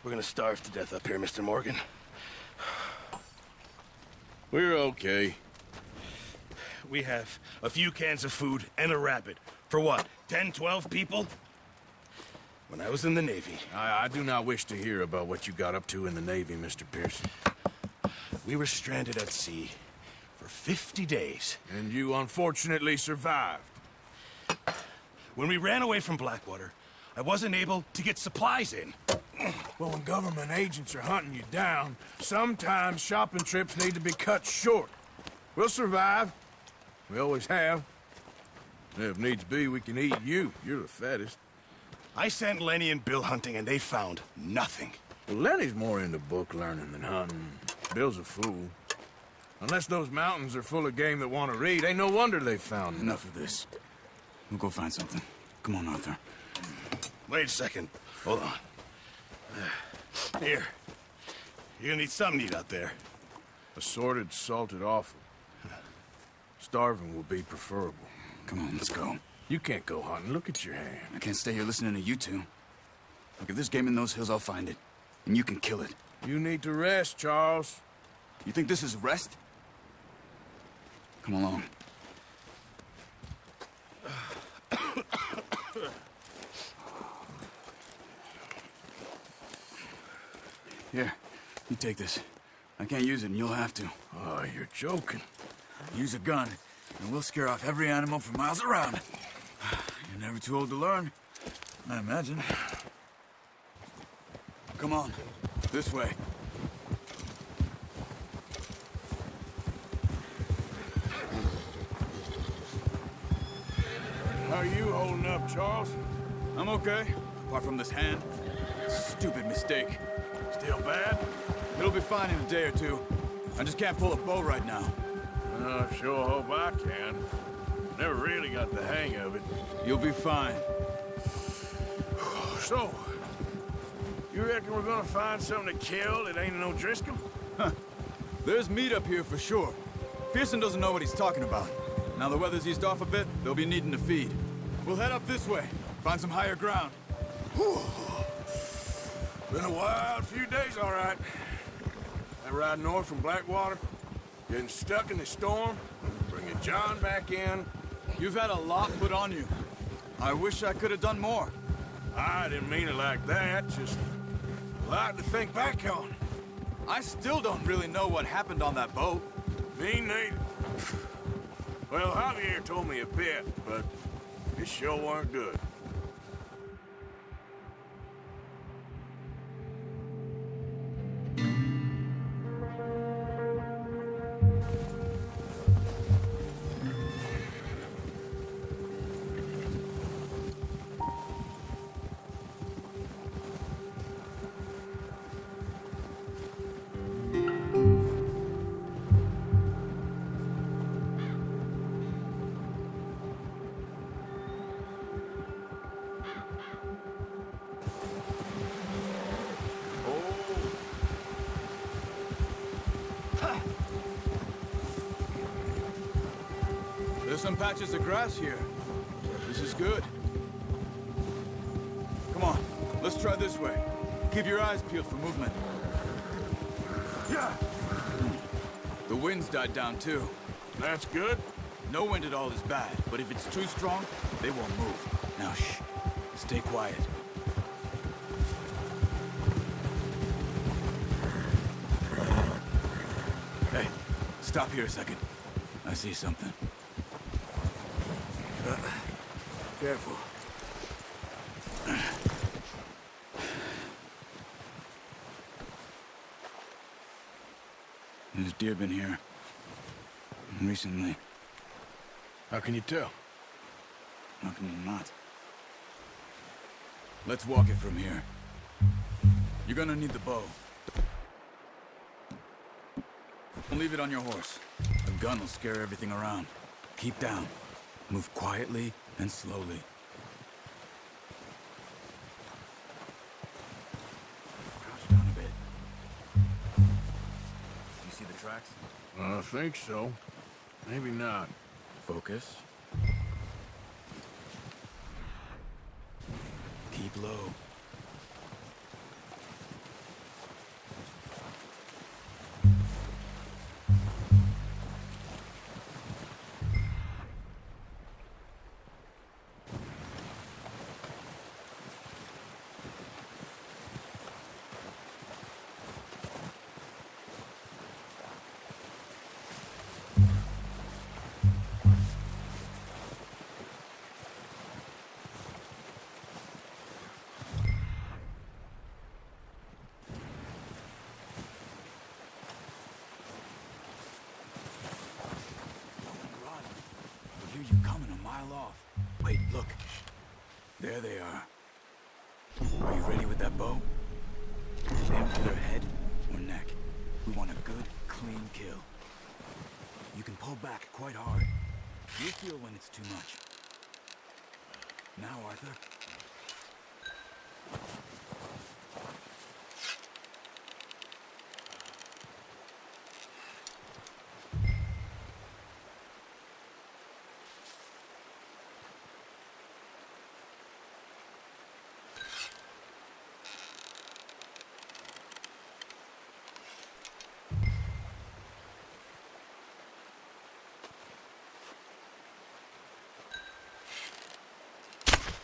We're gonna starve to death up here, Mr. Morgan. We're okay. We have a few cans of food and a rabbit. For what, 10, 12 people? When I was in the Navy... I do not wish to hear about what you got up to in the Navy, Mr. Pearson. We were stranded at sea for 50 days. And you unfortunately survived. When we ran away from Blackwater, I wasn't able to get supplies in. Well, when government agents are hunting you down, sometimes shopping trips need to be cut short. We'll survive. We always have. And if needs be, we can eat you. You're the fattest. I sent Lenny and Bill hunting, and they found nothing. Well, Lenny's more into book learning than hunting. Bill's a fool. Unless those mountains are full of game that want to read, ain't no wonder they found Enough of this. We'll go find something. Come on, Arthur. Wait a second. Hold on. Here. You're gonna need something to eat out there. assorted, salted offal. Starving will be preferable. Come on, let's go. You can't go hunting. Look at your hand. I can't stay here listening to you two. Look, if there's game in those hills, I'll find it. And you can kill it. You need to rest, Charles. You think this is rest? Come along. Here, you take this. I can't use it, and you'll have to. Oh, you're joking. Use a gun, and we'll scare off every animal for miles around. You're never too old to learn, I imagine. Come on, this way. How are you holding up, Charles? I'm okay, apart from this hand. Stupid mistake. Still bad? It'll be fine in a day or two. I just can't pull a bow right now. I sure hope I can. Never really got the hang of it. You'll be fine. So, you reckon we're gonna find something to kill that ain't no Driscoll? There's meat up here for sure. Pearson doesn't know what he's talking about. Now the weather's eased off a bit, they'll be needing to feed. We'll head up this way, find some higher ground. Whew. Been a wild few days, all right. That ride north from Blackwater, getting stuck in the storm, bringing John back in. You've had a lot put on you. I wish I could have done more. I didn't mean it like that, just a lot to think back on. I still don't really know what happened on that boat. Me neither. Well, Javier told me a bit, but it sure weren't good. There's some patches of grass here. This is good. Come on, let's try this way. Keep your eyes peeled for movement. Yeah, The wind's died down too. that's good. No wind at all is bad, but if it's too strong, they won't move. Now shh, stay quiet. Hey, stop here a second. I see something. Careful. There's deer been here. Recently. How can you tell? How can you not? Let's walk it from here. You're gonna need the bow. Don't leave it on your horse. A gun will scare everything around. Keep down. Move quietly and slowly. Crouch down a bit. You see the tracks? I think so. Maybe not. Focus. Keep low. Wait, look. There they are. Are you ready with that bow? Aim for their head or neck. We want a good, clean kill. You can pull back quite hard. You'll feel when it's too much. Now, Arthur.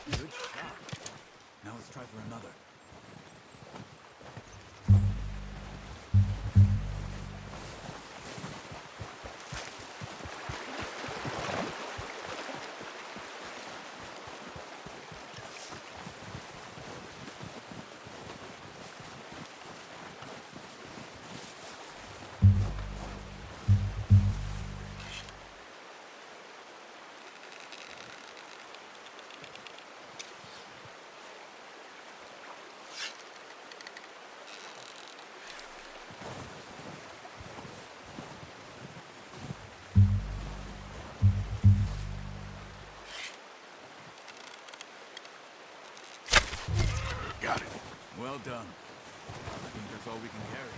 Good shot. Now let's try for another. Got it. Well done. I think that's all we can carry.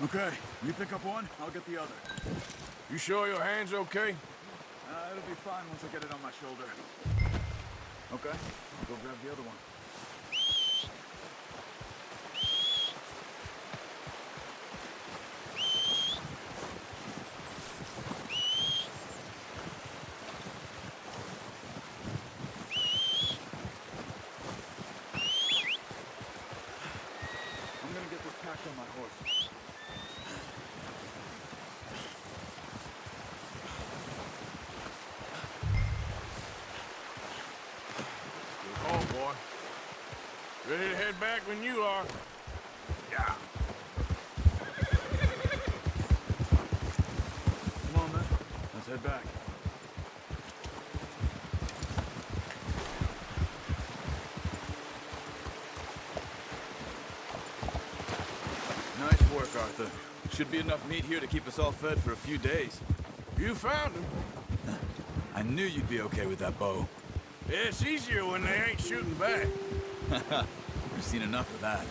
Okay, you pick up one, I'll get the other. You sure your hand's okay? It'll be fine once I get it on my shoulder. Okay, I'll go grab the other one. I'm gonna get this packed on my horse. Oh, boy. Ready to head back when you are. Yeah. Come on, man. Let's head back. Nice work, Arthur. Should be enough meat here to keep us all fed for a few days. You found him. I knew you'd be okay with that bow. It's easier when they ain't shooting back. We've seen enough of that.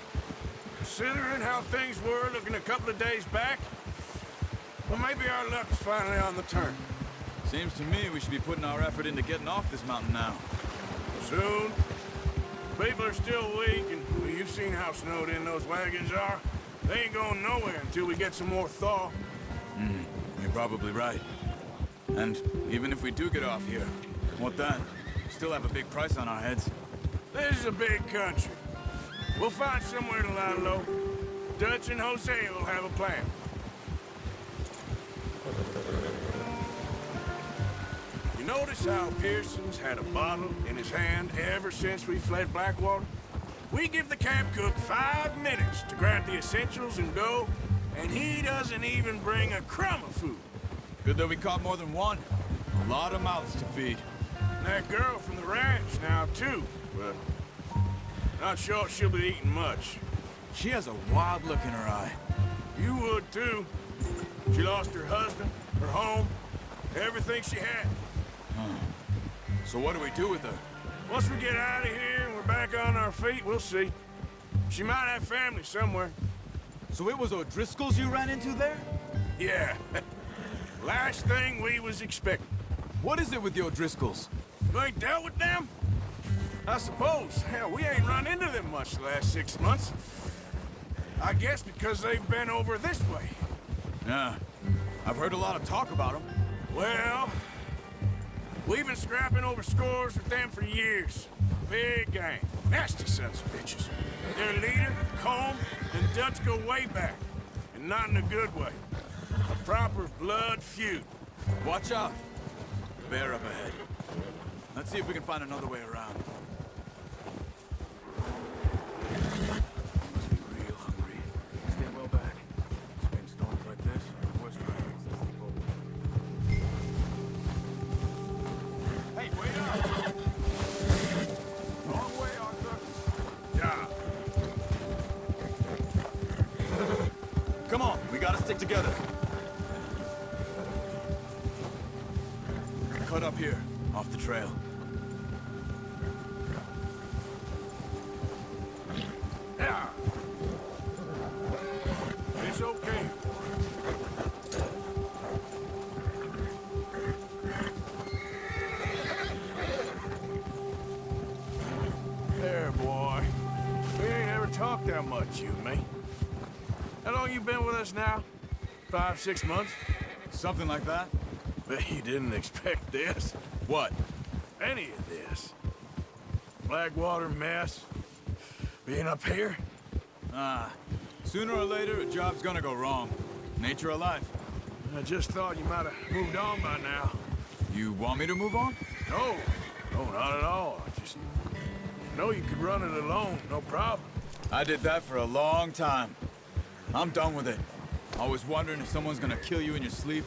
Considering how things were looking a couple of days back, well, maybe our luck's finally on the turn. Seems to me we should be putting our effort into getting off this mountain now. Soon. People are still weak, and well, you've seen how snowed in those wagons are. They ain't going nowhere until we get some more thaw. You're probably right. And even if we do get off here, what then? Still have a big price on our heads. This is a big country. We'll find somewhere to lie low. Dutch and Jose will have a plan. You notice how Pearson's had a bottle in his hand ever since we fled Blackwater? We give the camp cook 5 minutes to grab the essentials and go, and he doesn't even bring a crumb of food. Good that we caught more than one. A lot of mouths to feed. And that girl from the ranch now, too, but not sure she'll be eating much. She has a wild look in her eye. You would, too. She lost her husband, her home, everything she had. So what do we do with her? Once we get out of here and we're back on our feet, we'll see. She might have family somewhere. So it was O'Driscoll's you ran into there? Yeah. Last thing we was expecting. What is it with the O'Driscolls? You ain't dealt with them? I suppose. Hell, we ain't run into them much the last 6 months. I guess because they've been over this way. Yeah. I've heard a lot of talk about them. Well, we've been scrapping over scores with them for years. Big gang. Nasty sons of bitches. Their leader, Combe, and Dutch go way back. And not in a good way. A proper blood feud. Watch out. Bear up ahead. Let's see if we can find another way around. Must be real hungry. Stay well back. Spring storms like this, worst trying to access the boat. Stick together. Cut up here, off the trail. Yeah. It's okay. There, boy. We ain't ever talked that much, you and me. How long you been with us now? 5, 6 months? Something like that? Bet you didn't expect this. What? Any of this. Blackwater mess. Being up here? Sooner or later, a job's gonna go wrong. Nature of life. I just thought you might have moved on by now. You want me to move on? No. No, not at all. I just know you could run it alone, no problem. I did that for a long time. I'm done with it. I was wondering if someone's gonna kill you in your sleep.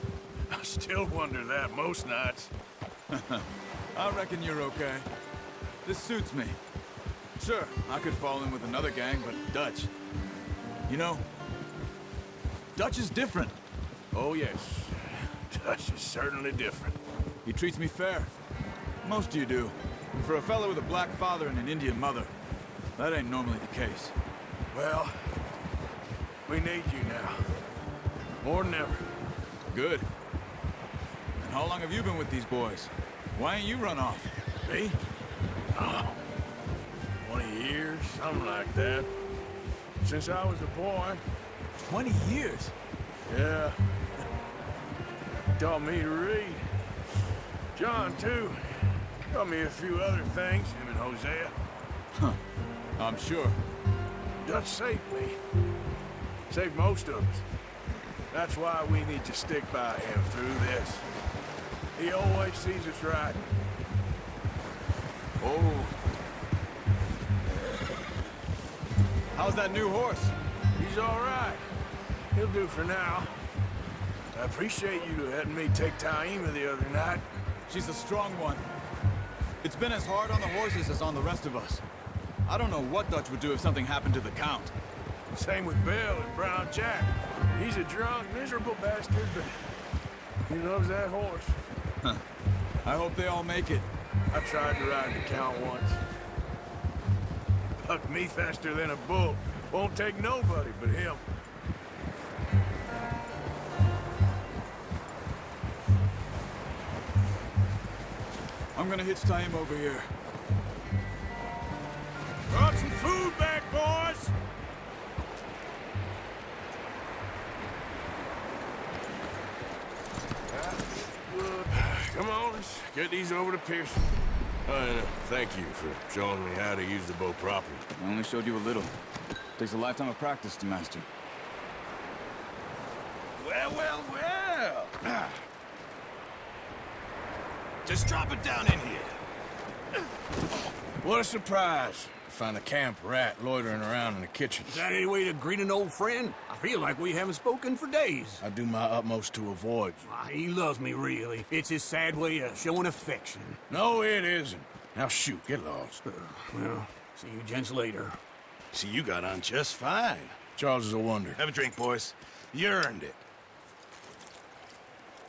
I still wonder that most nights. I reckon you're okay. This suits me. Sure, I could fall in with another gang, but Dutch. You know, Dutch is different. Oh, yes. Dutch is certainly different. He treats me fair. Most of you do. And for a fellow with a black father and an Indian mother, that ain't normally the case. Well, we need you now. More than ever. Good. And how long have you been with these boys? Why ain't you run off? Me? Oh, 20 years, something like that. Since I was a boy. 20 years? Yeah. Taught me to read. John, too. Taught me a few other things, him and Hosea. Huh. I'm sure. Dutch saved me. Saved most of us. That's why we need to stick by him through this. He always sees us right. Oh. How's that new horse? He's all right. He'll do for now. I appreciate you letting me take Taima the other night. She's a strong one. It's been as hard on the horses as on the rest of us. I don't know what Dutch would do if something happened to the Count. Same with Bill and Brown Jack. He's a drunk, miserable bastard, but he loves that horse. Huh. I hope they all make it. I tried to ride the Count once. Bucked me faster than a bull. Won't take nobody but him. I'm gonna hitch Taima over here. Brought some food back, boys! Come on, let's get these over to Pearson. Thank you for showing me how to use the bow properly. I only showed you a little. Takes a lifetime of practice to master. Well, well, well. Just drop it down in here. What a surprise. Find a camp rat loitering around in the kitchen. Is that any way to greet an old friend? I feel like we haven't spoken for days. I do my utmost to avoid you. Why, he loves me, really. It's his sad way of showing affection. No, it isn't. Now shoot, get lost. Well, see you gents later. See, you got on just fine. Charles is a wonder. Have a drink, boys. You earned it.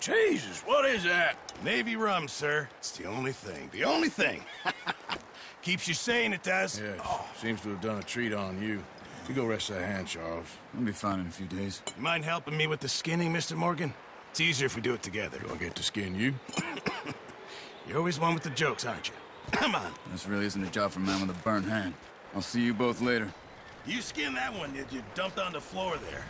Jesus, what is that? Navy rum, sir. It's the only thing. The only thing. Keeps you sane, it does. Yes, seems to have done a treat on you. You go rest that hand, Charles. I'll be fine in a few days. You mind helping me with the skinning, Mr. Morgan? It's easier if we do it together. Do I get to skin you? You're always one with the jokes, aren't you? Come on. This really isn't a job for a man with a burnt hand. I'll see you both later. You skinned that one, did you? Dumped on the floor there.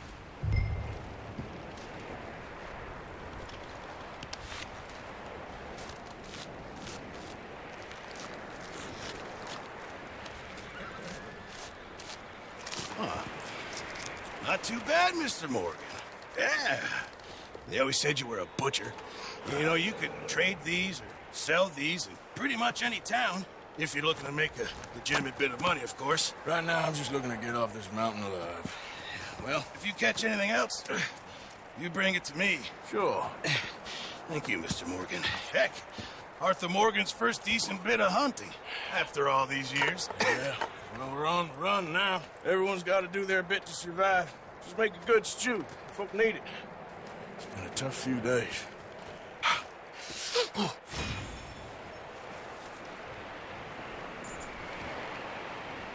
Not too bad, Mr. Morgan. Yeah. They always said you were a butcher. You know, you could trade these or sell these in pretty much any town. If you're looking to make a legitimate bit of money, of course. Right now, I'm just looking to get off this mountain alive. Well, if you catch anything else, you bring it to me. Sure. Thank you, Mr. Morgan. Heck, Arthur Morgan's first decent bit of hunting after all these years. Yeah. Well, we're on the run now. Everyone's got to do their bit to survive. Just make a good stew. Folk need it. It's been a tough few days.